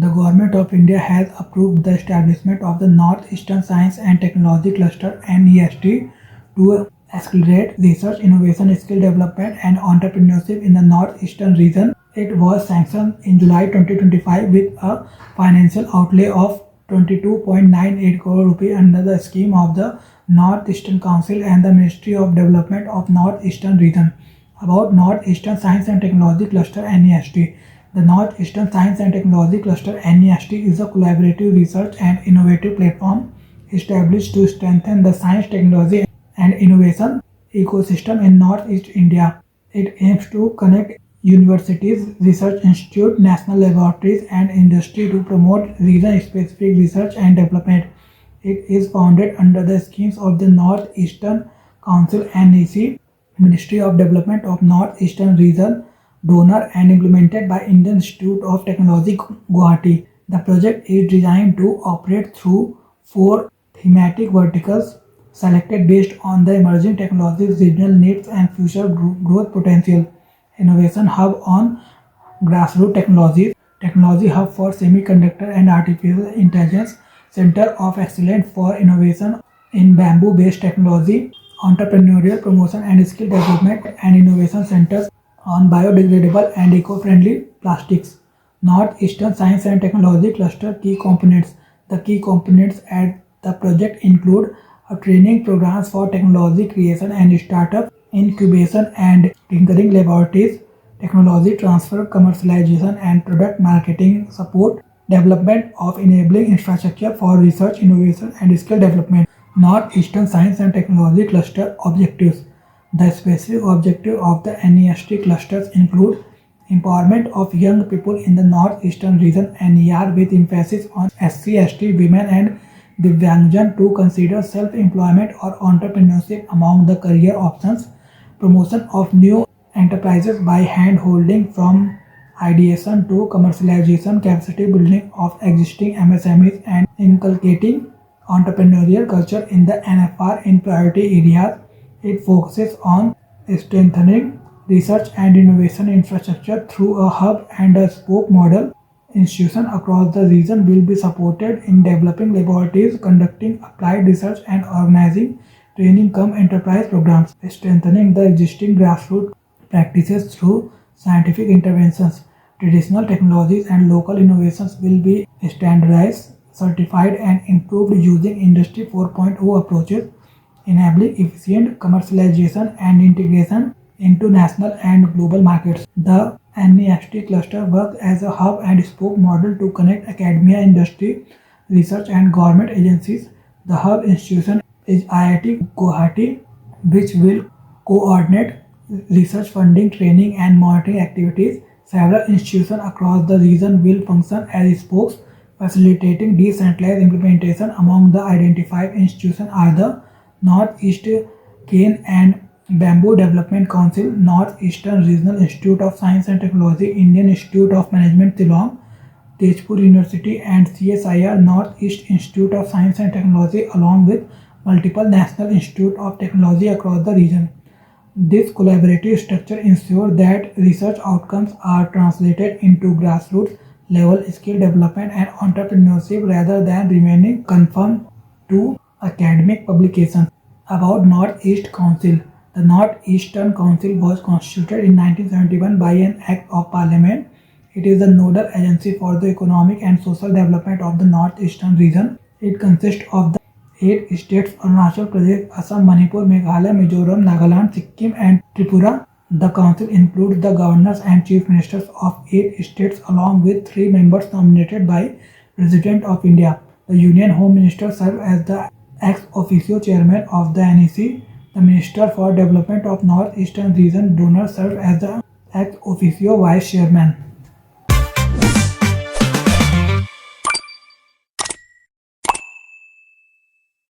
The Government of India has approved the establishment of the North-Eastern Science and Technology Cluster (NEST) to accelerate research, innovation, skill development, and entrepreneurship in the North-Eastern region. It was sanctioned in July 2025 with a financial outlay of 22.98 crore rupees under the scheme of the North-Eastern Council and the Ministry of Development of North-Eastern Region. About North-Eastern Science and Technology Cluster (NEST). The North-Eastern Science and Technology Cluster (NEST) is a collaborative research and innovative platform established to strengthen the science, technology, and innovation ecosystem in Northeast India. It aims to connect universities, research institutes, national laboratories, and industry to promote region-specific research and development. It is founded under the schemes of the North-Eastern Council (NEC), Ministry of Development of North-Eastern Region, donor, and implemented by Indian Institute of Technology, Guwahati. The project is designed to operate through four thematic verticals selected based on the emerging technologies, regional needs, and future growth potential. Innovation Hub on grassroots technologies, Technology Hub for Semiconductor and Artificial Intelligence, Center of Excellence for Innovation in Bamboo-based Technology, Entrepreneurial Promotion and Skill Development, and Innovation Centers on biodegradable and eco-friendly plastics. North-Eastern Science and Technology Cluster Key Components. The key components at the project include a training programs for technology creation and startup, incubation and tinkering laboratories, technology transfer, commercialization and product marketing support, development of enabling infrastructure for research, innovation and skill development. North-Eastern Science and Technology Cluster Objectives. The specific objective of the NEST clusters include empowerment of young people in the North-Eastern region (NER) with emphasis on SC/ST, women and Divyangjan to consider self-employment or entrepreneurship among the career options, promotion of new enterprises by hand-holding from ideation to commercialization, capacity building of existing MSMEs, and inculcating entrepreneurial culture in the NFR in priority areas. It focuses on strengthening research and innovation infrastructure through a hub and a spoke model. Institutions across the region will be supported in developing laboratories, conducting applied research, and organizing training cum enterprise programs, strengthening the existing grassroots practices through scientific interventions. Traditional technologies and local innovations will be standardized, certified, and improved using Industry 4.0 approaches, enabling efficient commercialization and integration into national and global markets. The NEST cluster works as a hub and spoke model to connect academia, industry, research, and government agencies. The hub institution is IIT Guwahati, which will coordinate research funding, training, and monitoring activities. Several institutions across the region will function as spokes, facilitating decentralized implementation. Among the identified institutions are the Northeast Cane and Bamboo Development Council, Northeastern Regional Institute of Science and Technology, Indian Institute of Management Shillong, Tezpur University, and CSIR Northeast Institute of Science and Technology, along with multiple national institutes of technology across the region. This collaborative structure ensures that research outcomes are translated into grassroots level skill development and entrepreneurship rather than remaining confined to academic publications. About Northeast Council. The Northeastern Council was constituted in 1971 by an Act of Parliament. It is the nodal agency for the economic and social development of the Northeastern region. It consists of the 8 states Arunachal Pradesh, Assam, Manipur, Meghalaya, Mizoram, Nagaland, Sikkim, and Tripura. The council includes the governors and chief ministers of 8 states along with 3 members nominated by President of India. The Union Home Minister serves as the ex officio chairman of the NEC. The Minister for Development of Northeastern Region donor serves as the ex officio vice chairman.